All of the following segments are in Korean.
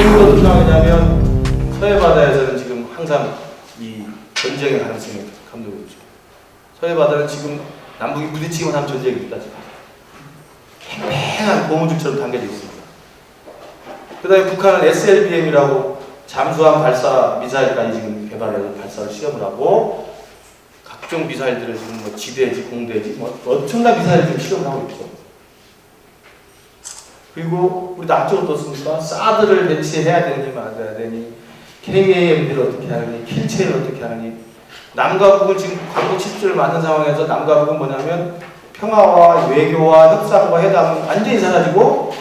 미국은 어떤 상황이냐면 서해 바다에서는 지금 항상 이 전쟁의 가능성이 감돌고 있죠. 서해 바다는 지금 남북이 부딪히기만 하면 전쟁이 있다 지금. 팽팽한 고무줄처럼 당겨져 있습니다. 그 다음에 북한은 SLBM이라고 잠수함 발사 미사일까지 지금 개발해서 발사를 시험을 하고 각종 미사일들을 지금 뭐 지대지, 공대지, 뭐 엄청난 미사일을 지금 시험을 하고 있죠. 그리고 우리 남쪽은 어떻습니까? 사드를 배치해야 되니 말아야 되니 KAM들을 어떻게 하느니 킬체를 어떻게 하느니 남과 북은 지금 광복 70주를 맞는 상황에서 남과 북은 뭐냐면 평화와 외교와 협상과 회담은 완전히 사라지고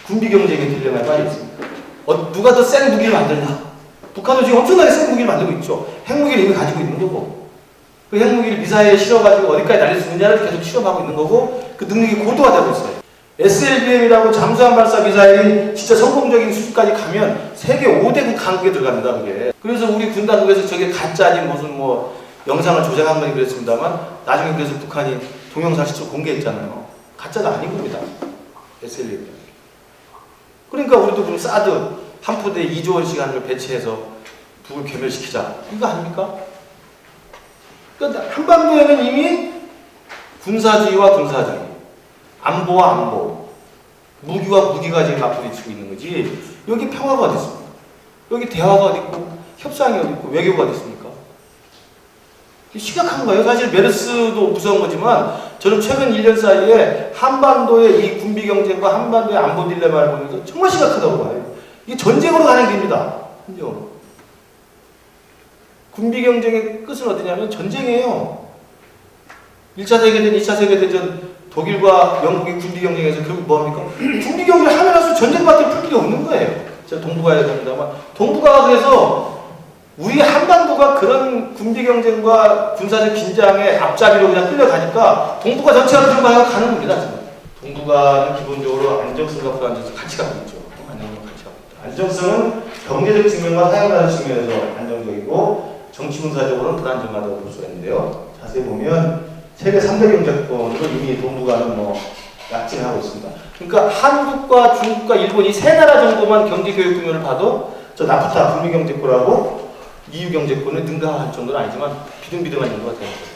군비 경쟁의 딜레마에 빠져 있습니다. 누가 더 센 무기를 만들나? 북한도 지금 엄청나게 센 무기를 만들고 있죠. 핵무기를 이미 가지고 있는 거고 그 핵무기를 미사일에 실어가지고 어디까지 날릴 수 있느냐를 계속 실험하고 있는 거고 그 능력이 고도화되고 있어요. SLBM이라고 잠수함 발사 미사일이 진짜 성공적인 수준까지 가면 세계 5대국 강국에 들어갑니다, 그게. 그래서 우리 군 당국에서 저게 가짜니 무슨 뭐 영상을 조작한 거니 그랬습니다만 나중에 그래서 북한이 동영상 실제로 공개했잖아요. 가짜가 아닌 겁니다. SLBM. 그러니까 우리도 그럼 사드 한 포대에 2조 원씩 하는 걸 배치해서 북을 괴멸시키자. 이거 아닙니까? 그러니까 한반도에는 이미 군사주의와 군사주의, 안보와 안보, 무기와 무기가 지금 맞부딪히고 있는 거지. 여기 평화가 어디 있습니까? 여기 대화가 어디 있고 협상이 어디 있고 외교가 어디 있습니까? 심각한 거예요. 사실 메르스도 무서운 거지만 저는 최근 1년 사이에 한반도의 이 군비 경쟁과 한반도의 안보 딜레마를 보면서 정말 심각하다고 봐요. 이게 전쟁으로 가는 길입니다. 전쟁으로. 군비 경쟁의 끝은 어디냐면 전쟁이에요. 1차 세계대전, 2차 세계대전 독일과 영국이 군비 경쟁에서 결국 뭐합니까? 군비 경쟁을 하면 할수록 전쟁밖에 풀 필요 없는 거예요. 제가 동북아에 됩니다만 동북아가 그래서 우리 한반도가 그런 군비 경쟁과 군사적 긴장의 앞자리로 그냥 끌려가니까 동북아 전체가 그런 방향으로 가는 겁니다. 지금. 동북아는 기본적으로 안정성과 불안정성 같이 가고 있죠. 안정성 같이 가고 있다. 안정성은 경제적 측면과 사회문화적 측면에서 안정적이고 정치 군사적으로는 불안정하다고 볼 수가 있는데요. 자세히 보면 세계 3대 경제권으로 이미 동북아는 뭐 약진하고 있습니다. 그러니까 한국과 중국과 일본 이 세 나라 정도만 경제 교육 규모를 봐도 저 나프타 북미 경제권하고 EU 경제권을 능가할 정도는 아니지만 비등비등한 정도가 되는 거예요.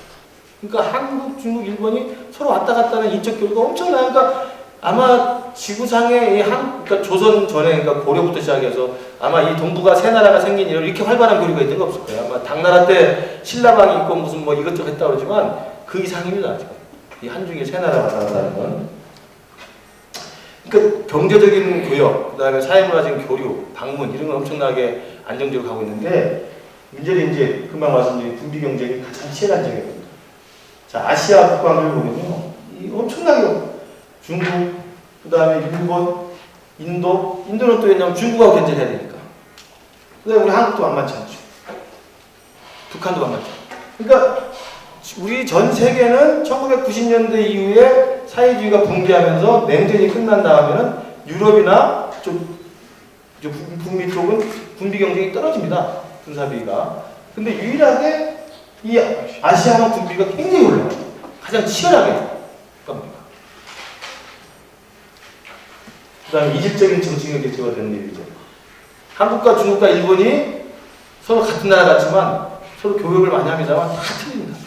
그러니까 한국, 중국, 일본이 서로 왔다 갔다 하는 인적 교류가 엄청나요. 그러니까 아마 지구상에 그러니까 조선 전에 그러니까 고려부터 시작해서 아마 이 동북아 세 나라가 생긴 이후로 이렇게 활발한 교류가 있는 거 없을 거예요. 아마 당나라 때 신라방이 있고 무슨 뭐 이것저것 했다 그러지만 그 이상입니다. 지금 이 한중일 세 나라가 왔다 갔다 하는 건. 그러니까 경제적인 교역, 그 다음에 사회문화적인 교류, 방문 이런 건 엄청나게 안정적으로 가고 있는데 문제는 이제 금방 말씀드린 군비 경쟁이 가장 치열한 지역입니다. 자, 아시아 국가를 보면요, 이 엄청나게 중국, 그 다음에 일본, 인도는 또 왜냐면 중국하고 경쟁해야 되니까. 그 다음에 우리 한국도 만만치 않죠. 북한도 만만치 않죠. 그러니까 우리 전 세계는 1990년대 이후에 사회주의가 붕괴하면서 냉전이 끝난 다음에는 유럽이나 좀 북미 쪽은 군비 경쟁이 떨어집니다. 군사비가. 근데 유일하게 이 아시아만 군비가 굉장히 올라요. 가장 치열하게 겁니다. 그 다음에 이질적인 정치적 대처가 되는 일이죠. 한국과 중국과 일본이 서로 같은 나라 같지만 서로 교역을 많이 합니다만 다 틀립니다.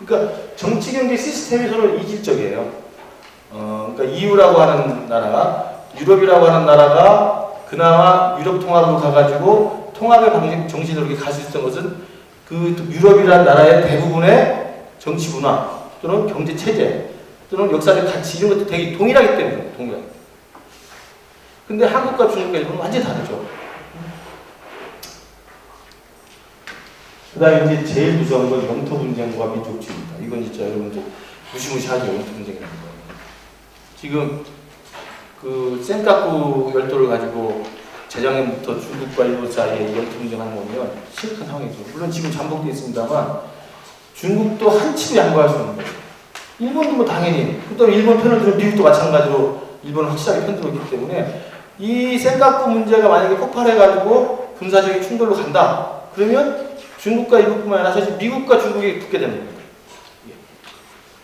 그러니까 정치 경제 시스템이 서로 이질적이에요. 그러니까 EU라고 하는 나라, 유럽이라고 하는 나라가 그나마 유럽 통합으로 가가지고 통합의 방식 정신으로 이렇게 갈 수 있었던 것은 그 유럽이라는 나라의 대부분의 정치 문화 또는 경제 체제 또는 역사적 가치 이런 것도 되게 동일하기 때문에 동일하게. 근데 한국과 중국과 일본은 완전히 다르죠. 그 다음에 이제 제일 무서운 건 영토 분쟁과 민족주의입니다. 이건 진짜 여러분들 무시무시하죠. 영토 분쟁이라는 거. 지금 그 센카쿠 열도를 가지고 재작년부터 중국과 일본 사이에 영토 분쟁하는 거 보면 심각한 상황이죠. 물론 지금 잠복되어 있습니다만 중국도 한치도 양보할 수 없는 거예요. 일본도 뭐 당연히, 그 다음에 일본 편을 들은 미국도 마찬가지로 일본은 확실하게 편들었기 때문에 이 센카쿠 문제가 만약에 폭발해가지고 군사적인 충돌로 간다. 그러면 중국과 일본뿐만 아니라 사실 미국과 중국이 붙게 되는 겁니다.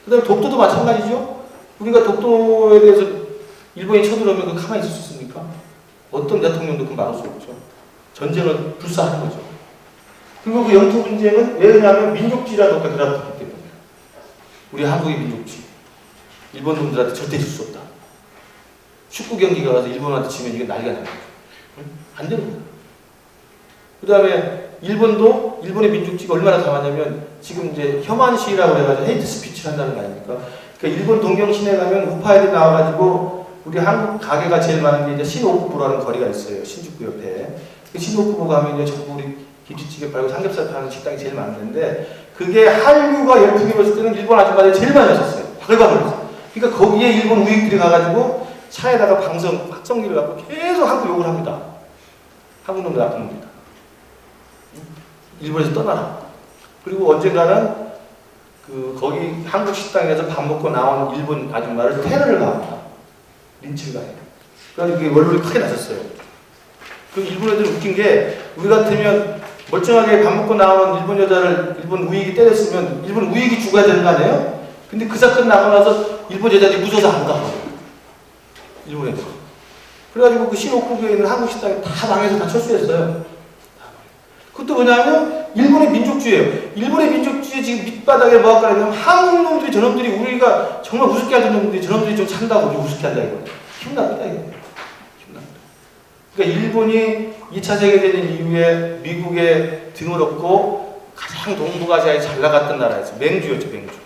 그 다음에 독도도 마찬가지죠. 우리가 독도에 대해서 일본이 쳐들어오면 그 가만히 있을 수 있습니까? 어떤 대통령도 그 막을 수 없죠. 전쟁을 불사하는 거죠. 그리고 그 영토 분쟁은 왜 그러냐면 민족주의라는 것과 결합됐기 때문에. 우리 한국의 민족주의. 일본 놈들한테 절대 질 수 없다. 축구 경기가 가서 일본한테 지면 이게 난리가 나는 거죠. 안 되는 거예요. 그 다음에 일본도 일본의 민족주의가 얼마나 강하냐면 지금 이제 혐한 시위라고 해가지고 헤이트 스피치를 한다는 거 아닙니까? 그러니까 일본 동경 시내 가면 우파들이 나와가지고 우리 한국 가게가 제일 많은 게 이제 신오쿠보라는 거리가 있어요. 신주쿠 옆에. 그 신오쿠보 가면 이제 전부 우리 김치찌개 팔고 삼겹살 파는 식당이 제일 많은데 그게 한류가 열풍이 벌었을 때는 일본 아줌마들이 제일 많이 왔었어요. 바글바글. 그러니까 거기에 일본 우익들이 가가지고 차에다가 확성기를 갖고 계속 한국 욕을 합니다. 한국 놈들 나쁜 놈이다. 일본에서 떠나라. 그리고 언젠가는 거기 한국 식당에서 밥 먹고 나온 일본 아줌마를 테러를 가합니다. 린치를 가해요. 그래서 그게 원론이 크게 나섰어요. 그 일본 애들 웃긴 게 우리 같으면 멀쩡하게 밥 먹고 나온 일본 여자를 일본 우익이 때렸으면 일본 우익이 죽어야 되는 거 아니에요? 근데 그 사건 나고 나서 일본 여자들이 무서워서 안 가요. 일본 애들. 그래가지고 그 신오쿠보에 있는 한국 식당이 다 망해서 다 철수했어요. 그것도 뭐냐면 일본의 민족주의예요. 일본의 민족주의 지금 밑바닥에 뭐할까 하면 한국 놈들이 저놈들이 우리가 정말 우습게 하던 놈들이 저놈들이 좀 찬다고 우리 우습게 한다 이거. 기분 나쁘다 이거. 기분 나쁘다. 그러니까 일본이 2차 세계대전 이후에 미국에 등을 업고 가장 동북아시아에 잘 나갔던 나라였어요. 맹주였죠, 맹주.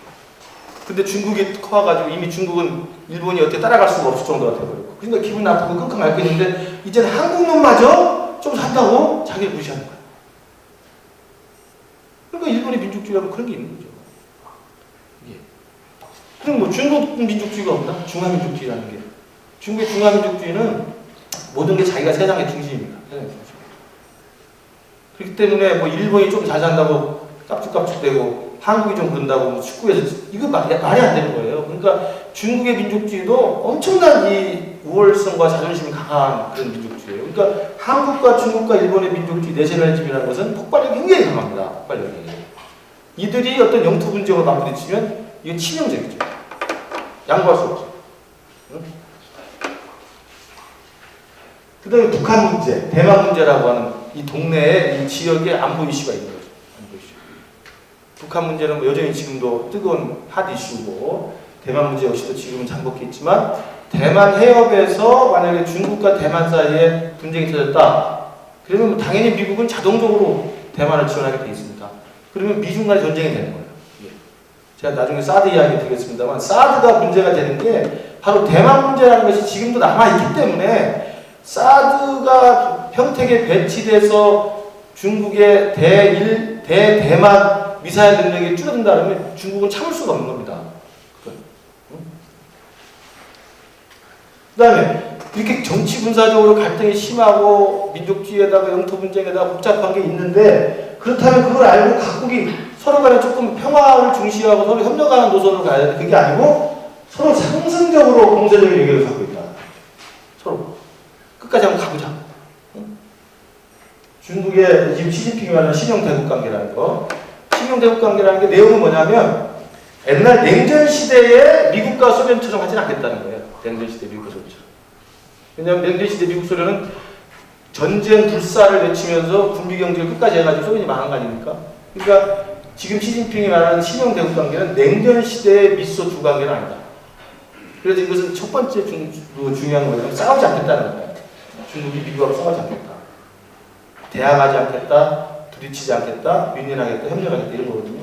근데 중국이 커와가지고 이미 중국은 일본이 어떻게 따라갈 수가 없을 정도가 돼버렸고. 그러니까 기분 나쁘고 끙끙 앓고 있는데 이제는 한국 놈마저 좀 산다고 자기를 무시하는 거야. 그러니까 일본의 민족주의라고 그런 게 있는 거죠. 예. 그럼 뭐 중국 민족주의가 없나? 중화민족주의라는 게. 중국의 중화민족주의는 모든 게 자기가 세상의 중심입니다. 세상의 중심. 그렇기 때문에 뭐 일본이 좀 잘 산다고 깝죽깝죽대고 한국이 좀 그런다고 축구에서 이거 말이 안 되는 거예요. 그러니까 중국의 민족주의도 엄청난 이 우월성과 자존심이 강한 그런 민족주의예요. 그러니까 한국과 중국과 일본의 민족주의 내셔널리즘이라는 것은 폭발력이 굉장히 강합니다. 폭발력이. 이들이 어떤 영토 분쟁을 맞부딪히면 이건 치명적이죠. 양보할 수 없죠. 응? 그 다음에 북한 문제, 대만 문제라고 하는 이 동네에 이 지역에 안보 이슈가 있는 거죠. 안보 이슈. 북한 문제는 뭐 여전히 지금도 뜨거운 핫 이슈고 대만 문제 역시도 지금은 잠복했지만 대만 해협에서 만약에 중국과 대만 사이에 분쟁이 터졌다. 그러면 당연히 미국은 자동적으로 대만을 지원하게 돼 있습니다. 그러면 미중 간의 전쟁이 되는 거예요. 제가 나중에 사드 이야기 드리겠습니다만 사드가 문제가 되는 게 바로 대만 문제라는 것이 지금도 남아있기 때문에 사드가 평택에 배치돼서 중국의 대대만 미사일 능력이 줄어든다면 중국은 참을 수가 없는 겁니다. 그 다음에 이렇게 정치 군사적으로 갈등이 심하고 민족주의에다가 영토 분쟁에다가 복잡한 게 있는데 그렇다면 그걸 알고 각국이 서로 간에 조금 평화를 중시하고 서로 협력하는 노선으로 가야 되는데 그게 아니고 서로 상승적으로 공세적인 얘기를 갖고 있다. 서로 끝까지 한번 가보자. 중국의 지금 시진핑이 말하는 신형대국관계라는 거. 신형대국관계라는 게 내용은 뭐냐면 옛날 냉전 시대에 미국과 소련처럼 하진 않겠다는 거예요. 냉전 시대 미국과 소련처럼. 왜냐하면 냉전 시대 미국 소련은 전쟁 불사를 외치면서 군비 경제를 끝까지 해가지고 소련이 망한 거 아닙니까? 그러니까 지금 시진핑이 말하는 신형대국관계는 냉전 시대의 미소 두 관계는 아니다. 그래서 이것은 첫 번째 중요한 거예요. 싸우지 않겠다는 거예요. 중국이 미국하고 싸우지 않겠다. 대항하지 않겠다. 부딪히지 않겠다. 윈윈하겠다. 협력하겠다. 이런 거거든요.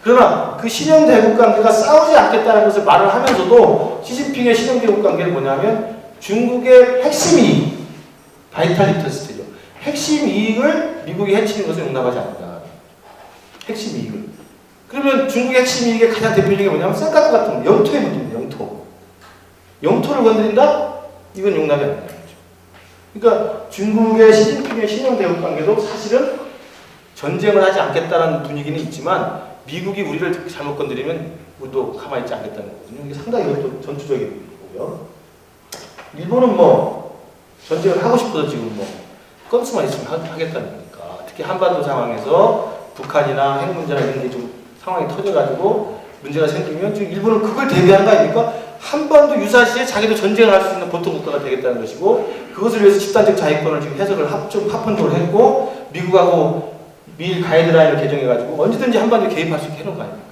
그러나 그 신형대국관계가 싸우지 않겠다는 것을 말을 하면서도 시진핑의 신형대국관계는 뭐냐면 중국의 핵심 이익, 바이탈 인터스트죠. 핵심 이익을 미국이 해치는 것을 용납하지 않는다. 핵심 이익을. 그러면 중국의 핵심 이익의 가장 대표적인 게 뭐냐면 쌀가루 같은 거, 영토의 문제입니다. 영토. 영토를 건드린다? 이건 용납이 안 된다는 거죠. 그러니까 중국의 시진핑의 신형대국관계도 사실은 전쟁을 하지 않겠다는 분위기는 있지만 미국이 우리를 잘못 건드리면 우리도 가만히 있지 않겠다는 거거든요. 이게 상당히 이것도 전투적인 거고요. 일본은 뭐 전쟁을 하고 싶어서 지금 뭐 건수만 있으면 하겠다는 거니까. 특히 한반도 상황에서 북한이나 핵 문제나 이런 게 좀 상황이 터져가지고 문제가 생기면 지금 일본은 그걸 대비하는 거 아닙니까? 한반도 유사시에 자기도 전쟁을 할 수 있는 보통 국가가 되겠다는 것이고 그것을 위해서 집단적 자위권을 지금 해석을 합헌적으로 했고 미국하고 미일 가이드라인을 개정해가지고 언제든지 한반도에 개입할 수 있게 해놓은 거 아닙니까?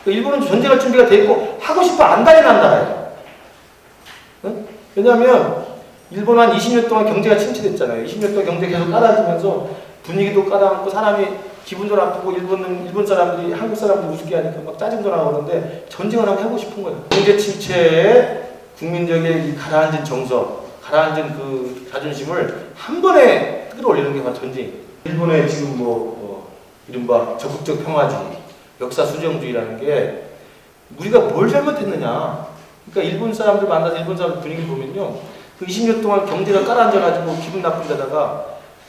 일본은 전쟁할 준비가 돼 있고 하고 싶어 안달이 난 나라예요. 응? 왜냐하면 일본은 한 20년 동안 경제가 침체됐잖아요. 20년 동안 경제 계속 깔아지면서 분위기도 깔아앉고 사람이 기분도 나쁘고 일본 사람들이 한국 사람들 우습게 하니까 막 짜증도 나고 그러는데 전쟁을 한번 해보고 싶은 거예요. 경제 침체에 국민적인 이 가라앉은 정서, 가라앉은 그 자존심을 한 번에 끌어올리는 게 바로 전쟁이에요. 일본의 지금 이른바 적극적 평화주의, 역사 수정주의라는 게 우리가 뭘 잘못했느냐. 그러니까 일본 사람들 만나서 일본 사람들 분위기를 보면요. 그 20년 동안 경제가 깔아앉아가지고 기분 나쁜 데다가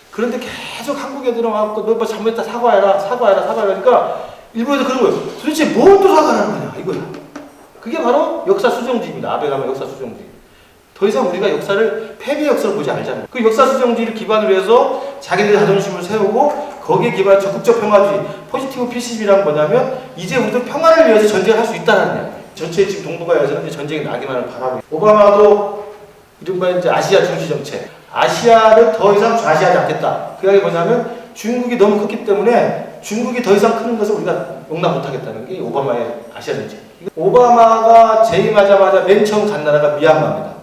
그런데 계속 한국 애들은 와갖고 너 뭐 잘못했다 사과해라. 그러니까 일본에서 그런 거예요. 도대체 뭘 또 사과하는 거냐 이거야. 그게 바로 역사 수정주의입니다. 아베 가면 역사 수정주의. 더 이상 우리가 역사를 패배의 역사를 보지 않잖아요. 그 역사 수정주의를 기반으로 해서 자기들의 자존심을 세우고 거기에 기반한 적극적 평화주의, 포지티브 피시즘이란 뭐냐면 이제 우리도 평화를 위해서 전쟁을 할 수 있다는 이야기예요. 전체 지금 동북아에서는 이제 전쟁이 나기만을 바라고 있고 오바마도 이른바 이제 아시아 중시 정책, 아시아를 더 이상 좌시하지 않겠다. 그 이야기 뭐냐면 중국이 너무 컸기 때문에 중국이 더 이상 크는 것을 우리가 용납 못하겠다는 게 오바마의 아시아 정책. 오바마가 재임하자마자 맨 처음 간 나라가 미얀마입니다.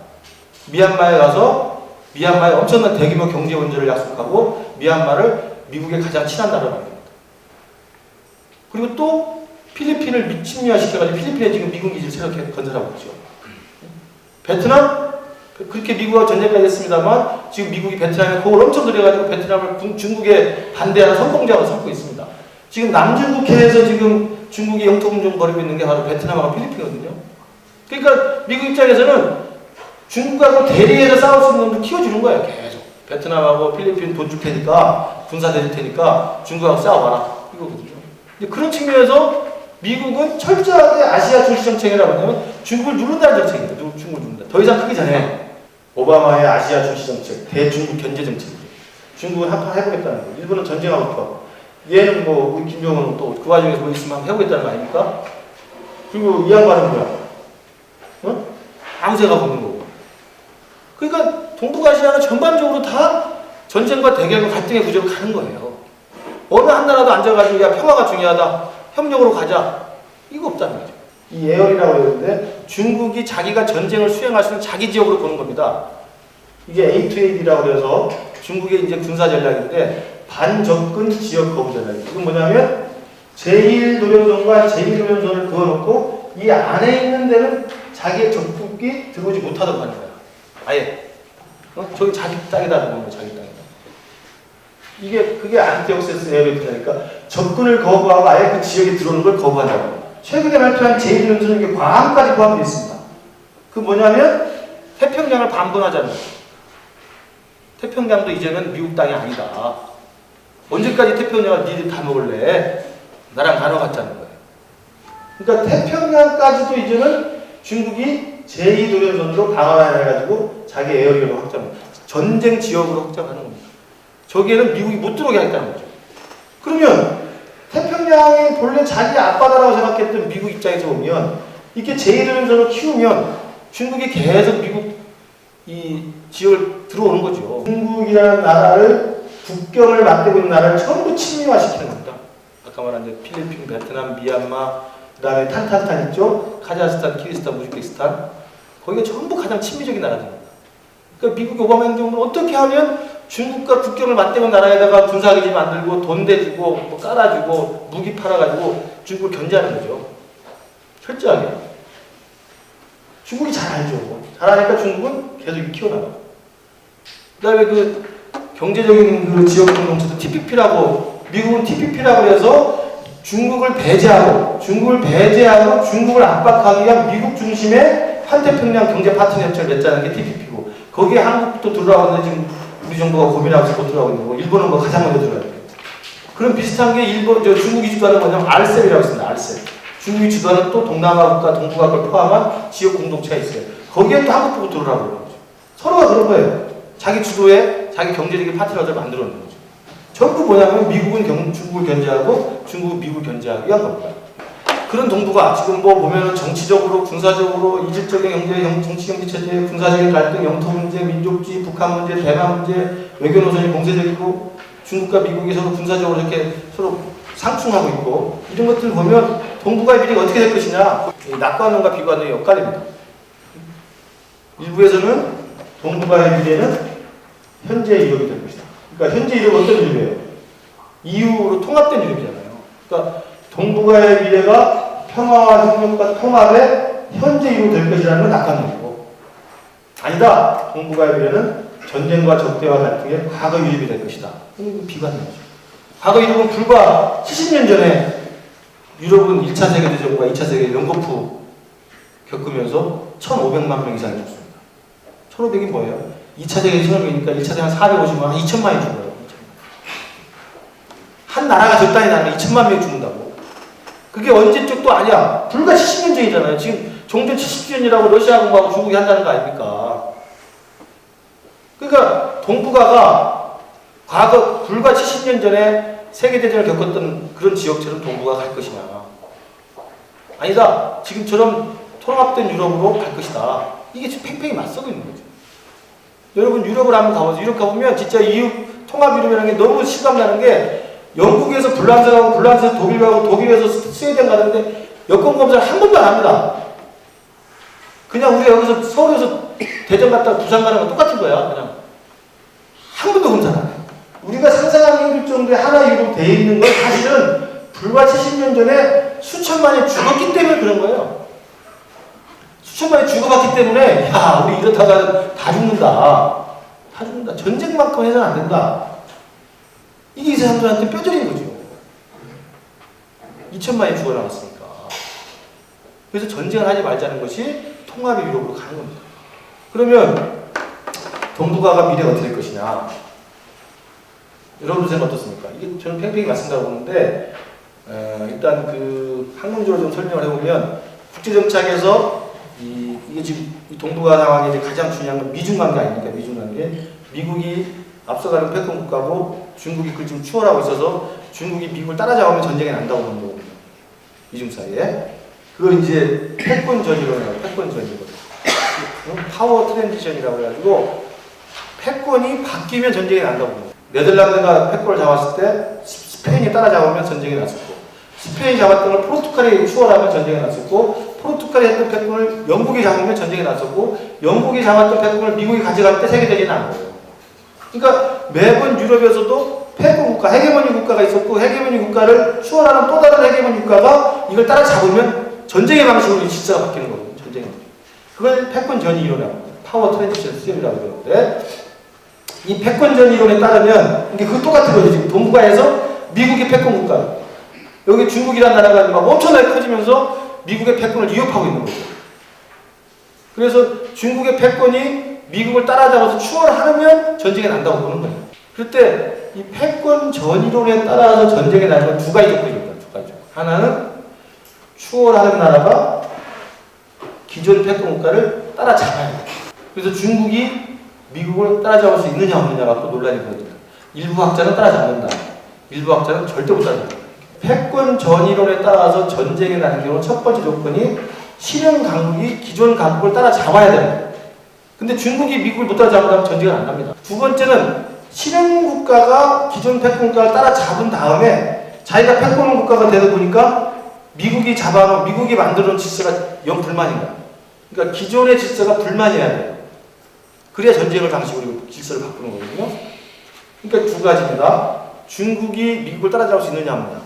미얀마에 가서 미얀마에 엄청난 대규모 경제 원조를 약속하고 미얀마를 미국의 가장 친한 나라로 만듭니다. 그리고 또 필리핀을 친미화시켜가지고 필리핀에 지금 미군 기지를 새롭게 건설하고 있죠. 베트남 그렇게 미국하고 전쟁까지 했습니다만 지금 미국이 베트남에 공을 엄청 들여가지고 베트남을 중국에 반대하는 선봉장으로 삼고 있습니다. 지금 남중국해에서 지금 중국이 영토분쟁 벌이고 있는 게 바로 베트남하고 필리핀이거든요. 그러니까 미국 입장에서는 중국하고 대리해서 싸울 수 있는 놈들 키워주는 거예요. 계속. 베트남하고 필리핀 돈 줄 테니까 군사 대줄 테니까 중국하고 싸워봐라. 이거거든요. 근데 그런 측면에서 미국은 철저하게 아시아 중시 정책이라고 하면 중국을 누른다는 정책입니다. 중국을 누른다. 더 이상 크기 전에 오바마의 아시아 중시 정책, 대중국 견제 정책이죠. 중국은 한판 해보겠다는 거예요. 일본은 전쟁하고 싶어. 얘는 뭐 우리 김정은은 또 그 와중에서 뭐 있으면 한번 해보겠다는 거 아닙니까? 그리고 이 양반은 뭐야? 어? 아무 생각 없는 거고. 그러니까 동북아시아는 전반적으로 다 전쟁과 대결과 갈등의 구조로 가는 거예요. 어느 한 나라도 앉아가지고 야 평화가 중요하다. 협력으로 가자. 이거 없다는 거죠. 이 예언이라고 그러는데 중국이 자기가 전쟁을 수행할 수 있는 자기 지역으로 보는 겁니다. 이게 A2AD라고 해서 중국의 이제 군사 전략인데 반접근 지역 거부 전략이에요. 이건 뭐냐면 제1노련선과 제2노련선을 그어놓고 이 안에 있는 데는 자기의 적국이 들어오지 못하도록 하는 거야. 아예. 저기 자기 땅이다 보는 거 자기 땅이다. 그게 안티옥세스 에어리프트니까 접근을 거부하고 아예 그 지역에 들어오는 걸 거부한다고. 최근에 발표한 제1노련선은 이게 괌까지 포함되어 있습니다. 그 뭐냐면 태평양을 반분하자는 거예요. 태평양도 이제는 미국 땅이 아니다. 언제까지 태평양을 니들 다 먹을래? 나랑 나눠 갖자는 거예요. 그러니까 태평양까지도 이제는 중국이 제2노련선으로 방어해가지고 자기 에어리어로 확장합니다. 전쟁 지역으로 확장하는 겁니다. 저기에는 미국이 못 들어오게 하겠다는 거죠. 그러면 태평양이 본래 자기 앞바다라고 생각했던 미국 입장에서 보면 이렇게 제2노련선을 키우면 중국이 계속 미국 이 지역을 들어오는 거죠. 중국이라는 나라를 국경을 맞대고 있는 나라를 전부 친미화시키는 겁니다. 아까 말한 이제 필리핀, 베트남, 미얀마, 그 다음에 탄탄탄 있죠? 카자흐스탄, 키르기스탄, 우즈베키스탄. 거기가 전부 가장 친미적인 나라들입니다. 그러니까 미국이 오바마 행정부는 어떻게 하면 중국과 국경을 맞대는 나라에다가 군사기지 만들고 돈 대주고 뭐 깔아주고 무기 팔아가지고 중국을 견제하는 거죠. 철저하게. 중국이 잘 알죠. 잘 아니까 중국은 계속 키워나가고. 그 다음에 그 경제적인 그 지역 공동체도 TPP라고, 미국은 TPP라고 해서 중국을 배제하고 중국을 압박하기 위한 미국 중심의 환태평양 경제 파트너 협정을 맺자는 게 TPP고, 거기에 한국도 들어가고 있는데 지금 우리 정부가 고민하고 있어 못 들어가고 있는 거고, 일본은 뭐 가장 먼저 들어가야 돼요. 그럼 비슷한 게 중국이 주도하는 뭐냐면 RCEP이라고 있습니다. RCEP. 중국이 주도하는 또 동남아 국가, 동북아 걸 포함한 지역 공동체가 있어요. 거기에 또 한국 보고 들어오라고 그러는 거죠. 서로가 그런 거예요. 자기 주도에 자기 경제적인 파트너를 만들어 놓는 거죠. 전부 뭐냐면 미국은 중국을 견제하고 중국은 미국을 견제하기 위한 겁니다. 그런 동북아 지금 뭐 보면은 정치적으로, 군사적으로, 이질적인 정치 경제 체제, 군사적인 갈등, 영토 문제, 민족주의, 북한 문제, 대만 문제, 외교 노선이 공세적이고 중국과 미국이 서로 군사적으로 이렇게 서로 상충하고 있고 이런 것들을 보면 동북아의 미래가 어떻게 될 것이냐 낙관론과 비관론이 엇갈립니다. 일부에서는 동북아의 미래는 현재의 유럽이 될 것이다. 그러니까 현재 유럽은 어떤 유럽이에요? EU로 통합된 유럽이잖아요. 그러니까 동북아의 미래가 평화와 협력과 통합의 현재 유럽이 될 것이라는 건 낙관론이고 아니다. 동북아의 미래는 전쟁과 적대와 갈등의 과거 유럽이 될 것이다. 이건 비관론이죠. 과거 유럽은 불과 70년 전에 유럽은 1차 세계대전과 2차 세계 연거푸 겪으면서 1,500만 명 이상이 죽습니다. 1,500이 뭐예요? 2차 세계 1,500이니까 1차 세계 한 450만, 한 2,000만이 죽어요. 한 나라가 적당히 나면 2,000만 명이 죽는다고. 그게 언제적도 아니야. 불과 70년 전이잖아요. 지금 종전 70주년이라고 러시아하고 중국이 한다는 거 아닙니까? 그러니까 동북아가 과거 불과 70년 전에 세계대전을 겪었던 그런 지역처럼 동북아가 갈 것이냐. 아니다. 지금처럼 통합된 유럽으로 갈 것이다. 이게 지금 팽팽히 맞서고 있는 거죠. 여러분 유럽을 한번 가보세요. 유럽 가보면 진짜 EU 통합 유럽이라는 게 너무 실감나는 게 영국에서 불란서 가고 불란서에서 독일 가고 독일에서 스웨덴 가는데 여권 검사를 한 번도 안 합니다. 그냥 우리가 여기서 서울에서 대전 갔다가 부산 가는 거 똑같은 거야. 그냥 한 번도 검사를 안 해. 우리가 상상하기 힘들 정도의 하나의 유럽 되어 있는 건 사실은 불과 70년 전에 수천만이 죽었기 때문에 그런 거예요. 수천만이 죽어봤기 때문에 야 우리 이렇다가 다 죽는다. 다 죽는다. 전쟁만큼 해서는 안 된다. 이게 이 사람들한테 뼈저린 거죠. 2천만이 죽어나갔으니까. 그래서 전쟁을 하지 말자는 것이 통합의 유럽으로 가는 겁니다. 그러면 동북아가 미래가 어떻게 될 것이냐. 여러분들 생각 어떻습니까? 이게 저는 팽팽히 맞습니다고 보는데 일단 그 학문적으로 좀 설명을 해보면 국제정착에서 이게 지금 이 동북아 상황이 이제 가장 중요한 건 미중 관계 아닙니까? 미중 관계. 미국이 앞서가는 패권 국가고 중국이 그걸 지금 추월하고 있어서 중국이 미국을 따라잡으면 전쟁이 난다고 보는 거거든요. 미중 사이에. 그걸 이제 패권 전이론이라고 패권 전이론. 파워 트랜지션이라고 해가지고 패권이 바뀌면 전쟁이 난다고 보는 거예요. 네덜란드가 패권을 잡았을 때 스페인이 따라잡으면 전쟁이 났었고 스페인이 잡았던 걸 포르투갈이 추월하면 전쟁이 났었고 포르투갈이 했던 패권을 영국이 잡으면 전쟁이 났었고 영국이 잡았던 패권을 미국이 가져갈 때 세계대전이 난 거예요. 그러니까 매번 유럽에서도 패권 국가, 헤게모니 국가가 있었고 헤게모니 국가를 추월하는 또 다른 헤게모니 국가가 이걸 따라잡으면 전쟁의 방식으로 질서가 바뀌는 거거든요. 전쟁이. 그걸 패권전이 이론이라고 합니다. 파워 트랜지션 시스템이라고 그러는데 이 패권전 이론에 따르면 이게 그 똑같은 거죠. 지금 동북아에서 미국이 패권 국가, 여기 중국이라는 나라가 막 엄청나게 커지면서 미국의 패권을 위협하고 있는 거죠. 그래서 중국의 패권이 미국을 따라잡아서 추월하면 전쟁이 난다고 보는 거예요. 그럴 때 이 패권전 이론에 따라서 전쟁이 나는 건 두 가지 조건입니다. 두 가지. 하나는 추월하는 나라가 기존 패권 국가를 따라잡아야 돼요. 그래서 중국이 미국을 따라잡을 수 있느냐 없느냐가 또 논란이 벌어집니다. 일부 학자는 따라잡는다. 일부 학자는 절대 못 따라잡는다. 패권 전이론에 따라서 전쟁이 나는 경우 첫 번째 조건이 실현 강국이 기존 강국을 따라잡아야 됩니다. 근데 중국이 미국을 못 따라잡으면 전쟁은 안 납니다. 두 번째는 실현 국가가 기존 패권 국가를 따라잡은 다음에 자기가 패권 국가가 되다 보니까 미국이 잡아놓은 미국이 만들어놓은 질서가 영 불만인 거야. 그러니까 기존의 질서가 불만이어야 돼요. 그래야 전쟁을 방식으로 질서를 바꾸는 거거든요. 그러니까 두 가지입니다. 중국이 미국을 따라잡을 수 있느냐 없느냐.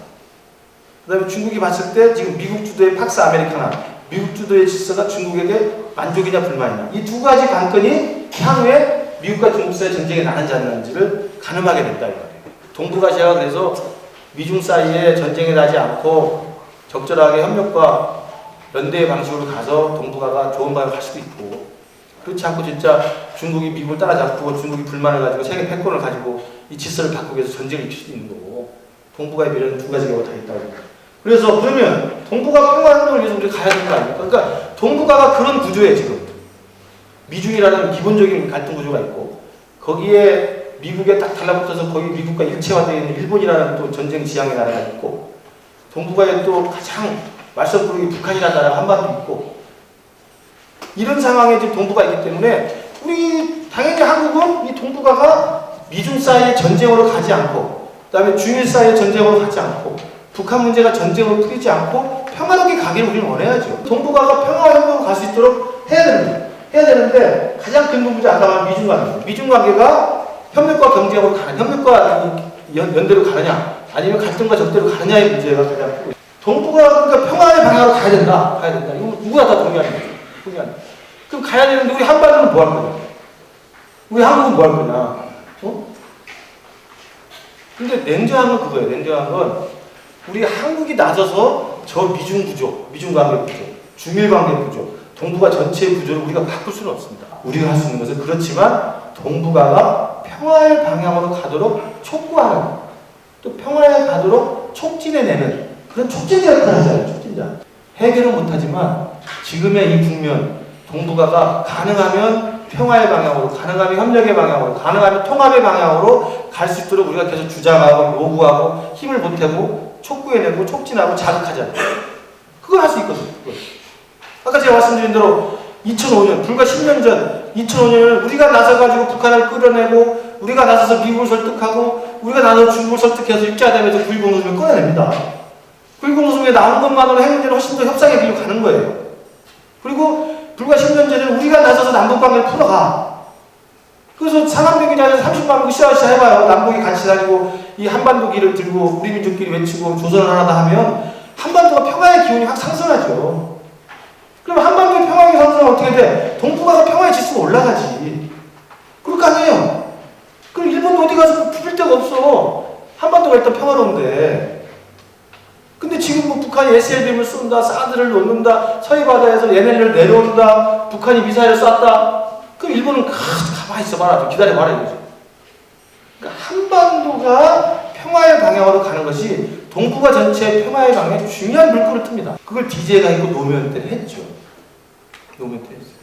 그 다음에 중국이 봤을 때 지금 미국 주도의 팍스 아메리카나, 미국 주도의 질서가 중국에게 만족이냐 불만이냐. 이 두 가지 관건이 향후에 미국과 중국 사이의 전쟁이 나는지 안 나는지를 가늠하게 된다. 이 말이에요. 동북아시아가 그래서 미중 사이에 전쟁이 나지 않고 적절하게 협력과 연대의 방식으로 가서 동북아가 좋은 방향을 갈 수도 있고, 그렇지 않고 진짜 중국이 미국을 따라잡고 중국이 불만을 가지고 세계 패권을 가지고 이 질서를 바꾸기 위해서 전쟁을 일으킬 수도 있는 거고, 동북아의 미래는 두 가지 경우가 다 있다고. 그래서 그러면 동북아 평화협력을 위해서 우리가 가야 되는 거 아닙니까? 그러니까 동북아가 그런 구조예요. 지금 미중이라는 기본적인 갈등 구조가 있고, 거기에 미국에 딱 달라붙어서 거기 미국과 일체화되어 있는 일본이라는 또 전쟁 지향의 나라가 있고, 동북아에 또 가장 말썽꾸러기 북한이라는 나라가 한반도 있고 이런 상황에 지금 동북아 있기 때문에 우리 당연히 한국은 이 동북아가 미중 사이의 전쟁으로 가지 않고 그다음에 중일 사이의 전쟁으로 가지 않고 북한 문제가 전쟁으로 풀리지 않고 평화롭게 가기를 우리는 원해야죠. 동북아가 평화협력으로 갈 수 있도록 해야 되는데 가장 큰 문제 아까 말한 미중관계. 미중관계가 협력과 경쟁으로 가는 협력과 연대로 가느냐 아니면 갈등과 적대로 가느냐의 문제가 가장 크고 동북아가 그러니까 평화의 방향으로 가야 된다. 이거 누구나 다 동의하는 거죠. 그럼 가야 되는데 우리 한반도는 뭐 할 거냐? 우리 한국은 뭐 할 거냐? 근데 냉정한 건 그거예요. 냉정한 건 우리 한국이 나서서 저 미중 구조, 미중관계 구조, 중일관계 구조, 동북아 전체의 구조를 우리가 바꿀 수는 없습니다. 우리가 할 수 있는 것은 그렇지만 동북아가 평화의 방향으로 가도록 촉구하는 또 평화에 가도록 촉진해내는 그런 촉진자 역할을 하잖아요. 촉진자. 해결은 못하지만 지금의 이 국면 동북아가 가능하면 평화의 방향으로, 가능하면 협력의 방향으로, 가능하면 통합의 방향으로 갈 수 있도록 우리가 계속 주장하고 요구하고 힘을 보태고 촉구해내고 촉진하고 자극하자. 그걸 할 수 있거든요. 그걸. 아까 제가 말씀드린 대로 2005년, 불과 10년 전 2005년을 우리가 나서가지고 북한을 끌어내고 우리가 나서서 미국을 설득하고 우리가 나서서 중국을 설득해서 육자되면서 9.10 노선을 꺼내냅니다. 9.10 노선에 나온 것만으로 핵문제는 훨씬 더 협상의 길로 가는 거예요. 그리고 불과 10년 전에 우리가 나서서 남북관계를 풀어가. 그래서 상암동기장에서 30만 명 으쌰으쌰 해봐요. 남북이 같이 다니고 이 한반도 길을 들고 우리 민족끼리 외치고 조선을 하나다 하면 한반도가 평화의 기운이 확 상승하죠. 그럼 한반도의 평화의 상승은 어떻게 돼? 동북아가 평화의 지수가 올라가지. 그럴 거 아니에요. 그럼 일본도 어디 가서 부릴 데가 없어. 한반도가 일단 평화로운데. 근데 지금 뭐 북한이 SLBM을 쏜다, 사드를 놓는다, 서해 바다에서 얘네를 내려온다, 북한이 미사일을 쐈다. 그럼 일본은 가만히 있어봐라, 좀 기다려봐라 이거죠. 그러니까 한반도가 평화의 방향으로 가는 것이 동북아 전체의 평화의 방향에 중요한 물꼬를 틉니다. 그걸 DJ가 있고 노무현 때는 했죠. 노무현 때 했어요.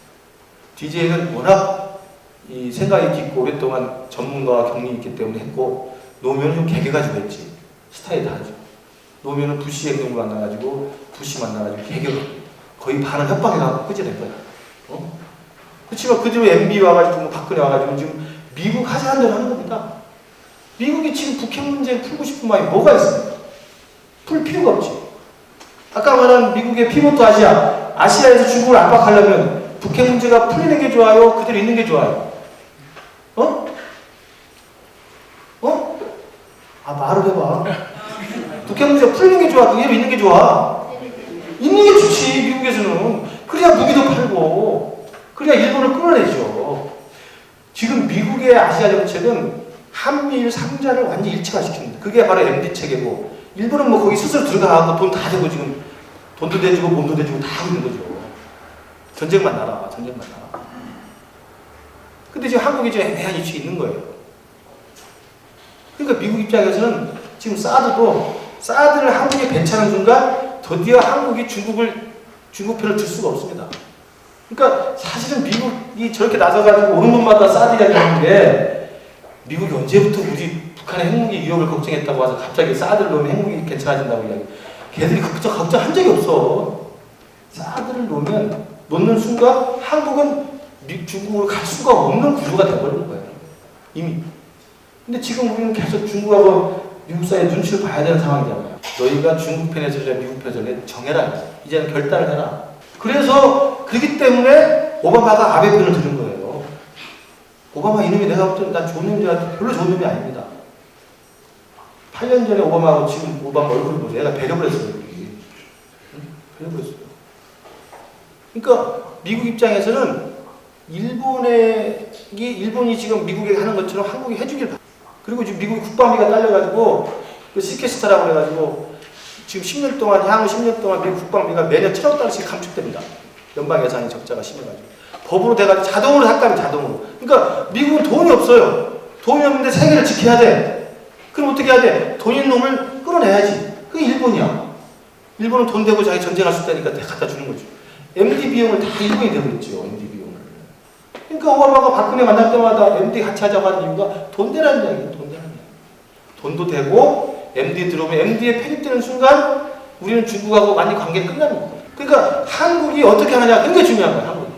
DJ는 워낙 이 생각이 깊고 오랫동안 전문가와 경륜이 있기 때문에 했고 노무현은 좀 개개가지고 했지. 스타일이 다르죠. 노무현은 부시 행동을 만나가지고 부시 만나가지고 개혁 거의 반을 협박해가지고 끄집어낸 거야. 그렇지만 그 뒤로 MB 와가지고 뭐 박근혜 와가지고 지금 미국 하자는 대로 하는 겁니다. 미국이 지금 북핵 문제 풀고 싶은 마음이 뭐가 있습니까? 풀 필요가 없지. 아까 말한 미국의 피보트 아시아에서 중국을 압박하려면 북핵 문제가 풀리는 게 좋아요? 그대로 있는 게 좋아요? 말을 해봐. 북핵 문제가 풀리는 게 좋아? 그대로 있는 게 좋아? 있는 게 좋지, 미국에서는. 그래야 무기도 팔고, 그래야 일본을 끌어내죠. 지금 미국의 아시아 정책은 한미일 3자를 완전히 일체화시킵니다. 그게 바로 MD 체계고, 일본은 뭐 거기 스스로 들어가고 돈 다 대고 지금 돈도 대주고 몸도 대주고 다 하고 있는 거죠. 전쟁만 나라. 근데 지금 한국이 지금 애매한 위치에 있는 거예요. 그러니까 미국 입장에서는 지금 사드를 한국에 배치하는 순간 드디어 한국이 중국 편을 들 수가 없습니다. 그러니까 사실은 미국이 저렇게 나서가지고 오는 곳마다 사드 이야기 하는 게 미국이 언제부터 우리 북한의 핵무기 위협을 걱정했다고 와서 갑자기 사드를 놓으면 핵무기 괜찮아진다고 이야기. 걔들이 걱정한 적이 없어. 사드를 놓는 순간 한국은 중국으로 갈 수가 없는 구조가 되어버리는 거예요. 이미. 근데 지금 우리는 계속 중국하고 미국 사이에 눈치를 봐야 되는 상황이잖아요. 너희가 중국 편에 설래, 미국 편에 설래 정해라. 이제는 결단을 해라. 그렇기 때문에 오바마가 아베 편을 들은 거예요. 오바마 이놈이 내가 볼 때는 난 좋은 놈인 줄 알았는데 별로 좋은 놈이 아닙니다. 8년 전에 오바마하고 지금 오바마 얼굴을 보죠. 얘가 배려를 했어요. 배려를 했어요. 그러니까 미국 입장에서는 일본이 지금 미국에 하는 것처럼 한국이 해주길 바랍니다. 그리고 지금 미국이 국방비가 딸려가지고 그 시케스타라고 그래가지고 지금 10년 동안 향후 10년 동안 미국 국방비가 매년 1,000억 달러씩 감축됩니다. 연방 예산의 적자가 심해가지고 법으로 돼가지고 자동으로 삭감이 자동으로. 그러니까 미국은 돈이 없어요. 돈이 없는데 세계를 지켜야 돼. 그럼 어떻게 해야 돼? 돈 있는 놈을 끌어내야지. 그게 일본이야. 일본은 돈 대고 자기 전쟁할 수 있다니까 갖다 주는 거죠. MD 비용을 다 일본이 대고 있죠. MD 비용을. 그러니까 오바마가 박근혜 만날 때마다 MD 같이 하자고 하는 이유가 돈 대라는 이야기예요. 돈 대라는 이야기. 돈도 되고 MD 들어오면 MD에 편입되는 순간 우리는 중국하고 완전히 관계가 끝나는 거예요. 그러니까 한국이 어떻게 하느냐가 굉장히 중요한 거예요. 한국이.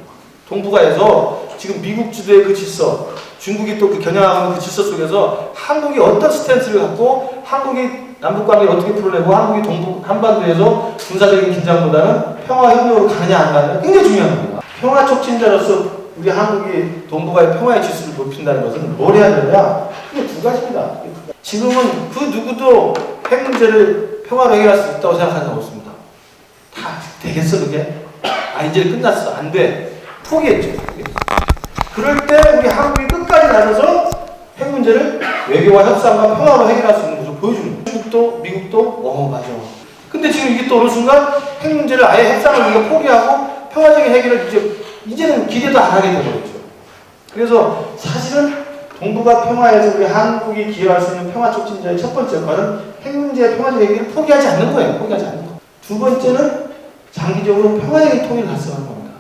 동북아에서 지금 미국 주도의 그 질서, 중국이 또 그 겨냥하는 그 질서 속에서 한국이 어떤 스탠스를 갖고 한국이 남북관계를 어떻게 풀어내고 한국이 한반도에서 군사적인 긴장보다는 평화협력으로 가느냐 안 가느냐 굉장히 중요한 겁니다. 평화 촉진자로서 우리 한국이 동북아의 평화의 지수를 높인다는 것은 뭘 해야 되냐? 그게 두 가지입니다. 지금은 그 누구도 핵 문제를 평화로 해결할 수 있다고 생각하는 사람 없습니다. 다 되겠어 그게? 이제 끝났어. 안 돼. 포기했죠. 그럴 때 우리 한국이 끝까지 나서서 핵 문제를 외교와 협상과 평화로 해결할 수 있는 것을 보여주는 거예요. 중국도 미국도 맞아. 근데 지금 이게 또 어느 순간 핵 문제를 아예 협상을 우리가 포기하고 평화적인 해결을 이제는 기대도 안 하게 되버렸죠. 그래서 사실은 동북아 평화에서 우리 한국이 기여할 수 있는 평화 촉진자의 첫 번째 역할은 핵 문제의 평화적 해결을 포기하지 않는 거예요. 포기하지 않는 거. 두 번째는 장기적으로 평화적인 통일을 달성하는 겁니다.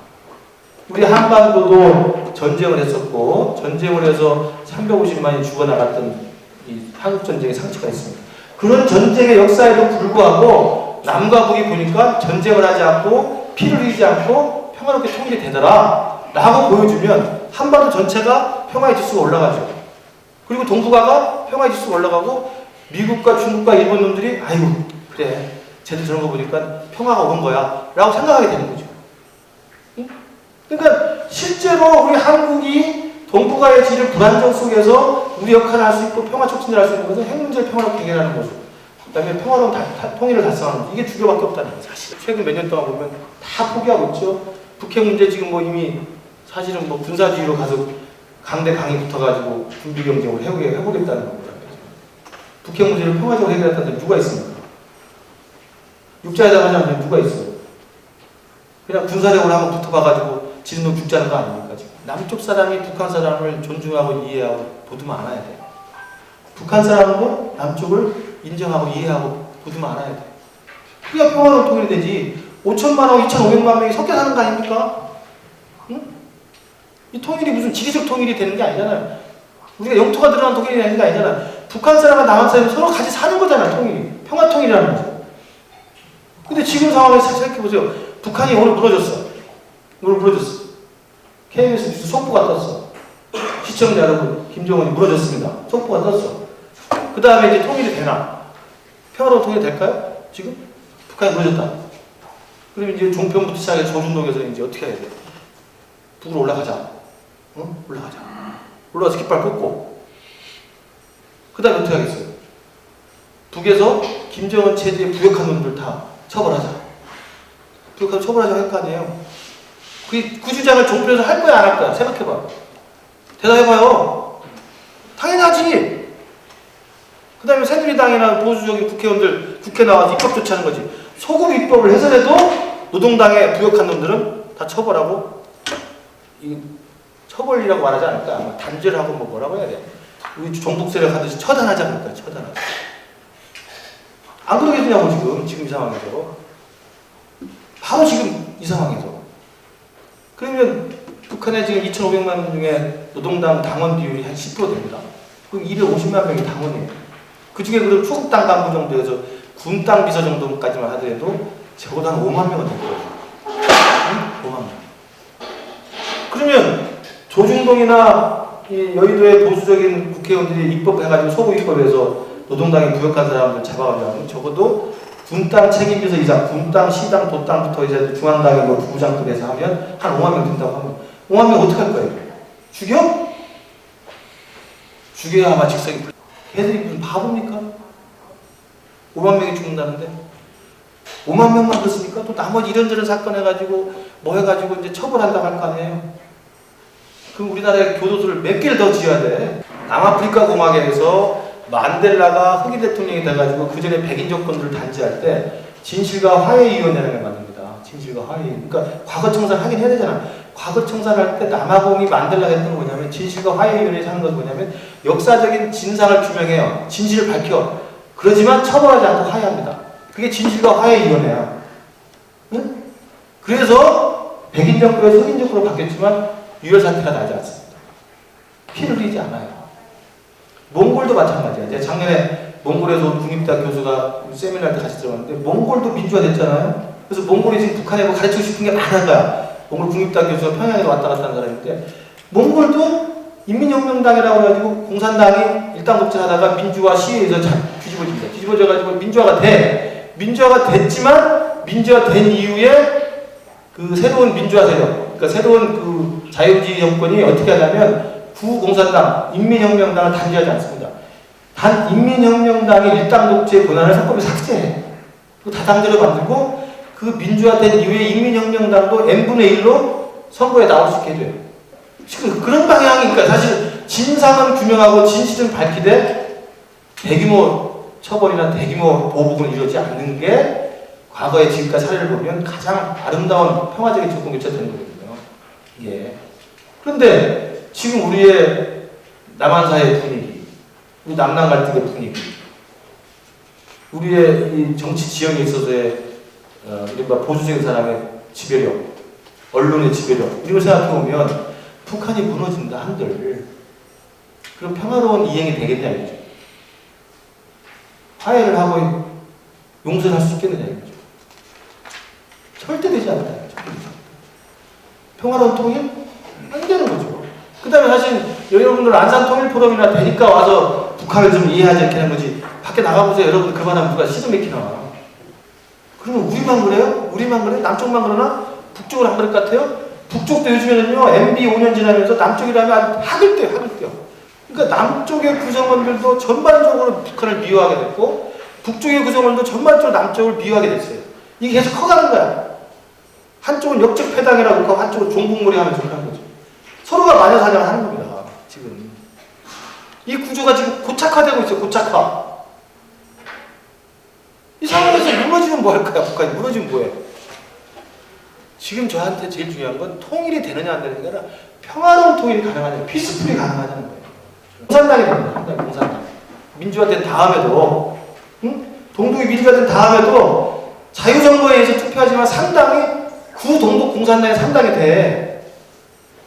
우리 한반도도 전쟁을 했었고 전쟁을 해서 350만이 죽어나갔던 이 한국전쟁의 상처가 있습니다. 그런 전쟁의 역사에도 불구하고 남과 북이 보니까 전쟁을 하지 않고 피를 흘리지 않고 평화롭게 통일이 되더라 라고 보여주면 한반도 전체가 평화의 지수가 올라가죠. 그리고 동북아가 평화의 지수가 올라가고 미국과 중국과 일본 놈들이 아이고 그래 쟤들 저런 거 보니까 평화가 오는 거야 라고 생각하게 되는 거죠. 그러니까 실제로 우리 한국이 동북아의 지를 불안정 속에서 우리 역할을 할 수 있고 평화 촉진을 할 수 있는 것은 핵 문제를 평화롭게 해결하는 거죠. 그 다음에 평화로운 통일을 달성하는 거. 이게 두 개밖에 없다는 거예요. 사실 최근 몇 년 동안 보면 다 포기하고 있죠. 북핵 문제 지금 이미 사실은 군사주의로 가서 강대 강이 붙어가지고 군비 경쟁을 해보겠다는 겁니다. 북핵 문제를 평화적으로 해결했다는 데 누가 있습니까? 육자회담 하냐면 누가 있어요? 그냥 군사력으로 한번 붙어봐가지고 지는 놈 죽자는 거 아닙니까? 지금 남쪽 사람이 북한 사람을 존중하고 이해하고 보듬어 안아야 돼. 북한 사람도 남쪽을 인정하고 이해하고 보듬어 안아야 돼. 그래야 평화로운 통일이 되지. 5천만하고 2,500만 명이 섞여 사는 거 아닙니까? 응? 이 통일이 무슨 지리적 통일이 되는 게 아니잖아요. 우리가 영토가 들어간 통일이 되는 게 아니잖아요. 북한 사람과 남한 사람이 서로 같이 사는 거잖아요. 통일이. 평화 통일이라는 거죠. 근데 지금 상황에서 생각해보세요. 북한이 오늘 무너졌어. KBS 뉴스 속보가 떴어. 시청자 여러분, 김정은이 무너졌습니다. 속보가 떴어. 그 다음에 이제 통일이 되나? 평화로운 통일이 될까요? 지금? 북한이 무너졌다. 그럼 이제 종편부터 시작해서 조준동에서 이제 어떻게 해야 돼? 북으로 올라가자. 응? 올라가자. 올라가서 깃발 꽂고. 그 다음에 어떻게 하겠어요? 북에서 김정은 체제에 부역한 놈들 다 처벌하자. 부역하면 처벌하자고 할 거 아니에요? 그 주장을 종편에서 할 거야, 안 할 거야? 생각해봐. 대답해봐요. 당연히 하지. 그 다음에 새누리당이나 보수적인 국회의원들 국회 나와서 입법 조치하는 거지. 소급 입법을 해서라도 노동당에 부역한 놈들은 다 처벌하고, 이 처벌이라고 말하지 않을까? 아마 단죄하고 뭐라고 해야 돼? 우리 종북 세력 하듯이 처단하자 그럴까요? 처단하자. 안 그러겠냐고 지금 이 상황에서. 바로 지금 이 상황에서. 그러면 북한에 지금 2,500만 명 중에 노동당 당원 비율이 한 10% 됩니다. 그럼 250만 명이 당원이에요. 그 중에 그럼 초급당 간부 정도에서 군당 비서 정도까지만 하더라도 적어도 한 5만 명은 될 거예요. 5만 명. 그러면 조중동이나 이 여의도의 보수적인 국회의원들이 입법해가지고 소급 입법해서 노동당에 부역한 사람들 잡아가지고 적어도 군당 책임비서 이상, 군당, 시당, 도당부터 이제 중앙당의 부부장급에서 하면 한 5만 명 된다고 하면 5만 명 어떻게 할 거예요? 죽여? 죽여야 아마 직성이 걔들이 무슨 바보입니까? 5만 명이 죽는다는데 5만 명만 그렇습니까? 또 나머지 이런저런 사건 해가지고 뭐 해가지고 이제 처벌한다고 할 거 아니에요? 그럼 우리나라의 교도소를 몇 개를 더 지어야 돼? 남아프리카 공화국에서 만델라가 흑인 대통령이 돼가지고 그 전에 백인 조건들을 단죄할 때 진실과 화해위원회라는 걸 만듭니다. 진실과 화해. 그러니까 과거 청산 하긴 해야 되잖아. 과거 청산할 때 남아공이 만델라가 했던 건 뭐냐면 진실과 화해위원회에서 하는 것은 뭐냐면 역사적인 진상을 규명해요. 진실을 밝혀. 그러지만 처벌하지 않고 화해합니다. 그게 진실과 화해위원회야. 응? 그래서 백인 정부에서 흑인 정부로 바뀌었지만 유혈 사태가 나지 않습니다. 피를 흘리지 않아요. 몽골도 마찬가지야. 제가 작년에 몽골에서 온 국립대학 교수가 세미나를 같이 들어갔는데 몽골도 민주화됐잖아요. 그래서 몽골이 지금 북한에 뭐 가르치고 싶은 게 많은 거야. 몽골 국립대학 교수가 평양에서 왔다 갔다 하는 사람인데 몽골도 인민혁명당이라고 해가지고 공산당이 일당 독재하다가 민주화 시위에서 뒤집어집니다. 뒤집어져가지고 민주화가 돼. 민주화가 됐지만 민주화 된 이후에 그 새로운 민주화 세력, 그러니까 새로운 그 자유주의 정권이 어떻게 하냐면 구공산당, 인민혁명당을 단죄하지 않습니다. 단 인민혁명당의 일당 독재 권한을 헌법에 삭제해. 그거 다당제로 만들고 그 민주화된 이후에 인민혁명당도 n분의 1로 선거에 나올 수 있게 해줘요. 지금 그런 방향이니까 사실 진상은 규명하고 진실은 밝히되 대규모 처벌이나 대규모 보복은 이루어지지 않는 게 과거의 지금까지 사례를 보면 가장 아름다운 평화적인 접근 교체가 되는 거거든요. 예. 그런데 지금 우리의 남한사의 분위기, 우리 남남 갈등의 분위기, 우리의 이 정치 지형에 있어서의 이른바 보수적인 사람의 지배력, 언론의 지배력, 이걸 생각해보면 북한이 무너진다 한들 그럼 평화로운 이행이 되겠냐 이거죠. 화해를 하고 용서를 할 수 있겠느냐 이거죠. 절대 되지 않는다. 평화로운 통일? 안 되는 거죠. 그 다음에 사실 여러분들 안산통일포럼이나 되니까 와서 북한을 좀 이해하지 않게 하는 거지. 밖에 나가보세요. 여러분들 그만하면 누가 시도 맥히나. 그러면 우리만 그래요? 우리만 그래? 남쪽만 그러나? 북쪽은 안 그럴 것 같아요? 북쪽도 요즘에는요, MB 5년 지나면서 남쪽이라면 학을 떼요, 학을 떼요. 그러니까 남쪽의 구성원들도 전반적으로 북한을 미워하게 됐고, 북쪽의 구성원도 전반적으로 남쪽을 미워하게 됐어요. 이게 계속 커가는 거야. 한쪽은 역적 패당이라고 하고, 한쪽은 종북몰이 하면서 하는 거죠. 서로가 마녀사냥을 하는 겁니다, 지금. 이 구조가 지금 고착화되고 있어요, 고착화. 이 상황에서 무너지면 뭐 할 거야, 북한이. 무너지면 뭐해? 지금 저한테 제일 중요한 건 통일이 되느냐 안 되느냐 아니라 평화로운 통일이 가능하냐, 피스풀이 가능하냐는 거예요. 공산당이 됩니다. 공산당. 민주화된 다음에도, 동독이 민주화된 다음에도 자유선거에 의해서 투표하지만 상당히 구동독 공산당의 상당이 돼.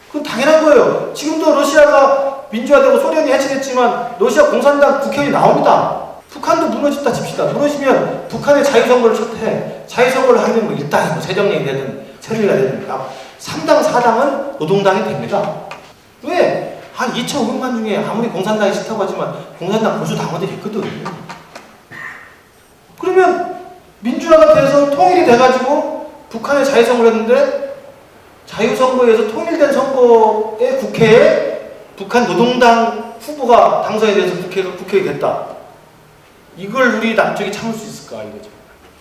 그건 당연한 거예요. 지금도 러시아가 민주화되고 소련이 해체됐지만 러시아 공산당 국회의원이 나옵니다. 북한도 무너졌다 칩시다. 무너지면 북한의 자유선거를 해. 자유선거를 하면 뭐 일당이 뭐 새정령이 되든 새누리가 되든 3당 4당은 노동당이 됩니다. 왜? 한 2,500만 중에 아무리 공산당이 싫다고 하지만 공산당 보수 당원들이 있거든. 그러면 민주화가 돼서 통일이 돼가지고 북한의 자유선거를 했는데 자유선거에서 통일된 선거의 국회에 북한 노동당 후보가 당선이 돼서 국회에 됐다. 이걸 우리 남쪽이 참을 수 있을까 이거죠.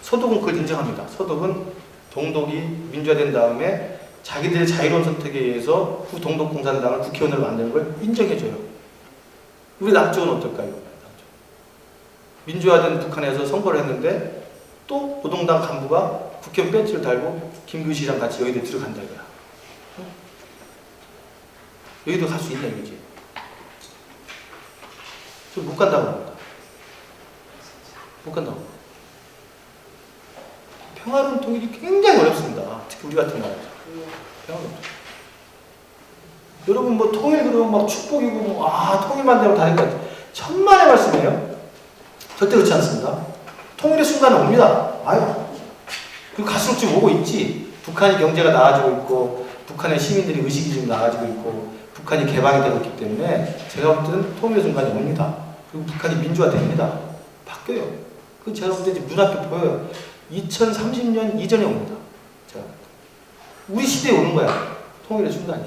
서독은 그걸 인정합니다. 서독은 동독이 민주화된 다음에 자기들의 자유로운 선택에 의해서 후동독 공산당을 국회의원으로 만드는 걸 인정해줘요. 우리 남쪽은 어떨까요? 민주화된 북한에서 선거를 했는데 또 노동당 간부가 국회의원 배지를 달고 김규식이랑 같이 여의도에 들어간다 이거야. 여의도 갈 수 있냐 이거지. 저 못 간다고 합니다. 못 간다고. 평화로운 통일이 굉장히 어렵습니다. 특히 우리 같은 나라에서. 평화로운 통일. 여러분 뭐 통일 그러면 막 축복이고 뭐, 통일만 되면 다니까 천만의 말씀이에요. 절대 그렇지 않습니다. 통일의 순간은 옵니다. 그리고 갈수록 지금 오고 있지. 북한의 경제가 나아지고 있고 북한의 시민들이 의식이 지금 나아지고 있고 북한이 개방이 되고 있기 때문에 제가 볼 때는 통일의 순간이 옵니다. 그리고 북한이 민주화됩니다. 바뀌어요. 그 제가 볼 때 눈앞에 보여요. 2030년 이전에 옵니다. 자, 우리 시대에 오는 거야. 통일의 순간이.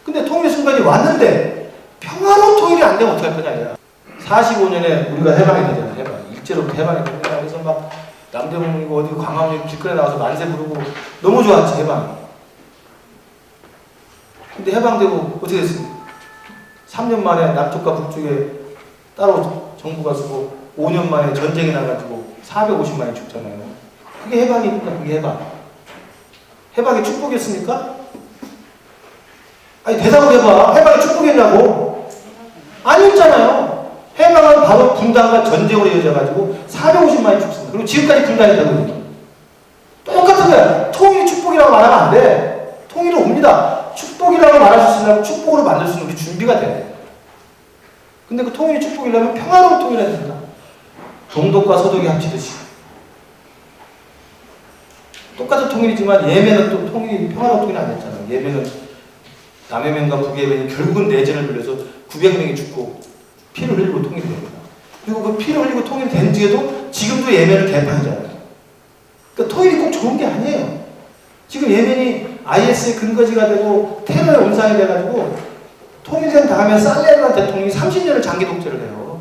근데 통일의 순간이 왔는데 평화로운 통일이 안 되면 어떡할 거냐. 45년에 우리가 해방이 되잖아. 일제로부터 해방이 됩니다. 그래서 막 남대문이고 어디 광화문 길거리에 나와서 만세 부르고 너무 좋았지 해방. 근데 해방되고 어떻게 됐습니까? 3년 만에 남쪽과 북쪽에 따로 정부가 쓰고 5년 만에 전쟁이 나가지고 450만이 죽잖아요. 그게 해방입니까? 그게 해방. 해방이 축복이었습니까? 아니 대답을 해봐. 해방이 축복이냐고. 아니었잖아요. 해방은 바로 분단과 전쟁으로 이어져가지고 450만이 죽습니다. 그리고 지금까지 분단이 되고 있는 거예요. 똑같은 거야. 통일이 축복이라고 말하면 안 돼. 통일은 옵니다. 축복이라고 말할 수 있으려면 축복으로 만들 수 있는 우리 준비가 돼야 돼. 근데 그 통일이 축복이려면 평화로운 통일을 해야 된다. 동독과 서독이 합치듯이. 똑같은 통일이지만 예멘은 또 통일이 평화로운 통일이 안 됐잖아요. 예멘은 남예멘과 북예멘이 결국은 내전을 벌여서 900명이 죽고 피를 흘리고 통일이 됩니다. 그리고 그 피를 흘리고 통일이 된 뒤에도 지금도 예멘은 개판이잖아요. 그러니까 통일이 꼭 좋은 게 아니에요. 지금 예멘이 IS의 근거지가 되고 테러의 온상이 돼가지고 통일된 다음에 살레르란 대통령이 30년을 장기 독재를 해요.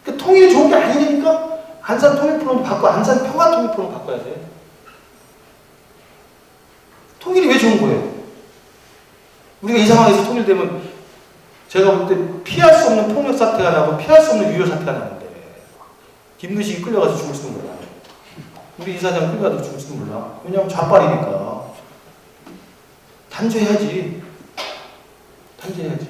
그러니까 통일이 좋은 게 아니니까 안산 통일 프로그램 바꿔, 안산 평화 통일 프로그램 바꿔야 돼. 통일이 왜 좋은 거예요? 우리가 이 상황에서 통일되면 제가 볼 때 피할 수 없는 폭력 사태가 나고 피할 수 없는 유혈 사태가 나는데 김무식이 끌려가서 죽을지도 몰라. 우리 이사장 끌려가서 죽을지도 몰라. 왜냐하면 좌빨이니까. 단죄해야지. 단죄해야지.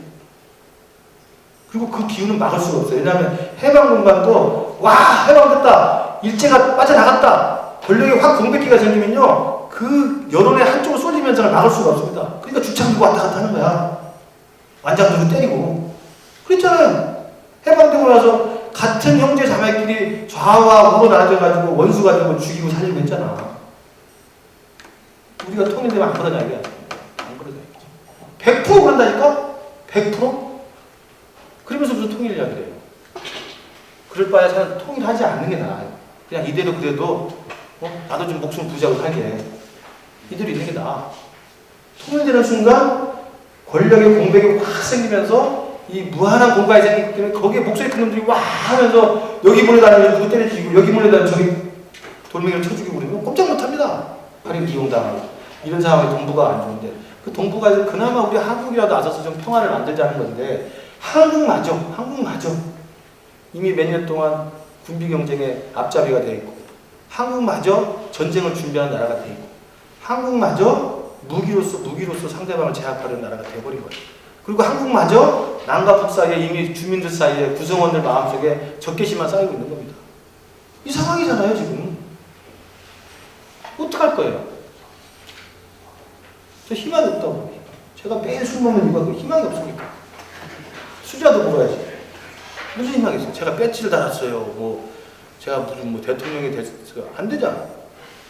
그리고 그 기운은 막을 수가 없어요. 왜냐하면 해방공간도 와 해방됐다. 일제가 빠져나갔다. 권력이 확 공백기가 생기면요. 그 여론의 한쪽으로 쏠림 현상을 막을 수가 없습니다. 그러니까 주창 들고 왔다 갔다 하는 거야. 완장 들고 때리고. 그랬잖아요. 해방되고 나서 같은 형제 자매끼리 좌와 우로 나눠져가지고 원수가 되고 죽이고 살리고 했잖아. 우리가 통일되면 안 그러냐 이게 안 그러냐. 100% 그런다니까? 100%? 그러면서 무슨 통일 이야기를 해요. 그럴 바에 저는 통일하지 않는 게 나아요. 그냥 이대로 그래도 나도 좀 목숨 부자고 살게. 이대로 있는 게 나아. 통일되는 순간 권력의 공백이 확 생기면서 이 무한한 공간이 생기기 때문에 거기에 목소리 큰 놈들이 와 하면서 여기 몰려다니면 누구 때려 죽이고 여기 몰려다니면 저기 돌멩이를 쳐 죽이고 그러면 꼼짝 못합니다. 활용 이용당하고 이런 상황에 동북아가 안 좋은데 그 동북아에서 그나마 우리 한국이라도 나서서 좀 평화를 만들자는 건데 한국마저 이미 몇 년 동안 군비 경쟁의 앞잡이가 되어 있고 한국마저 전쟁을 준비하는 나라가 되어 있고 한국마저 무기로서 상대방을 제압하려는 나라가 되어버린 거예요. 그리고 한국마저 남과 북 사이에 이미 주민들 사이에 구성원들 마음속에 적개심만 쌓이고 있는 겁니다. 이 상황이잖아요 지금. 어떡할 거예요? 저 희망이 없다고. 제가 매일 술 먹는 이유가 그 희망이 없으니까. 술이라도 먹어야지. 무슨 희망이 있어요? 제가 배지를 달았어요. 제가 무슨 대통령이 됐어요. 안 되잖아.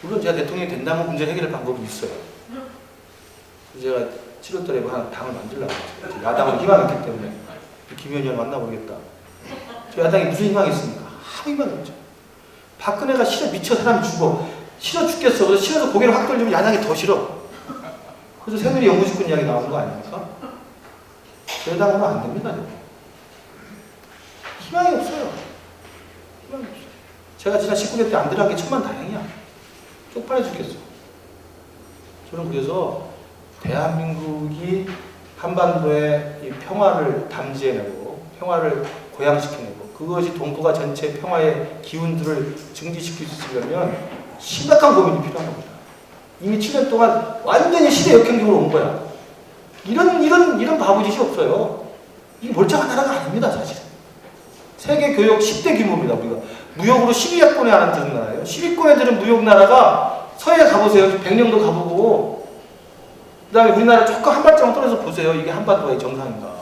물론 제가 대통령이 된다면 문제 해결할 방법이 있어요. 제가 7월달에 당을 만들려고 했어요. 야당은 희망이 있기 때문에 김현희 의원 만나보겠다. 저 야당에 무슨 희망이 있습니까? 아무 희망이 없죠. 박근혜가 싫어 미쳐 사람이 죽어. 싫어 죽겠어. 그래서 싫어서 고개를 확 돌리면 야당이 더 싫어. 그래서 새누리 영구집권 이야기 나오는 거 아닙니까? 여당으로 안 됩니다. 희망이 없어요. 희망이 없어요. 제가 지난 19대 때 안 들어간 게 천만다행이야. 쪽팔려 죽겠어. 저는 그래서 대한민국이 한반도의 이 평화를 담지해내고 평화를 고양시켜내고 그것이 동북아 전체 평화의 기운들을 증진시킬 수 있으려면 심각한 고민이 필요한 겁니다. 이미 7년 동안 완전히 시대 역행적으로 온 거야. 이런 바보짓이 없어요. 이게 멀쩡한 나라가 아닙니다, 사실. 세계 교역 10대 규모입니다, 우리가. 무역으로 12위권에 하나 드는 나라예요. 10위권에 드는 무역 나라가 서해 가보세요. 백령도 가보고. 그 다음에 우리나라 조금 한 발자국 떨어져서 보세요. 이게 한반도의 정상인가.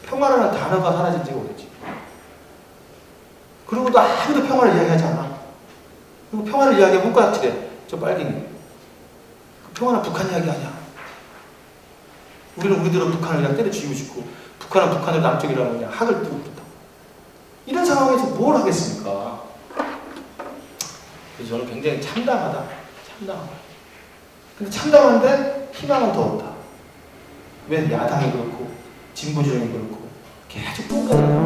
평화라는 단어가 사라진 지가 오래지. 그러고도 아무도 평화를 이야기하지 않아. 그리고 평화를 이야기하면 손가락질해. 저 빨갱이. 그 평화는 북한 이야기 아니야. 우리는 우리대로 북한을 그냥 때려 죽이고 싶고 북한은 북한을 남쪽이라고 그냥 학을 뜨고 그렇다. 이런 상황에서 뭘 하겠습니까? 그래서 저는 굉장히 참담하다. 근데 참담한데 희망은 더 없다. 왜 야당이 그렇고 진보주의이 그렇고 계속 똥가요.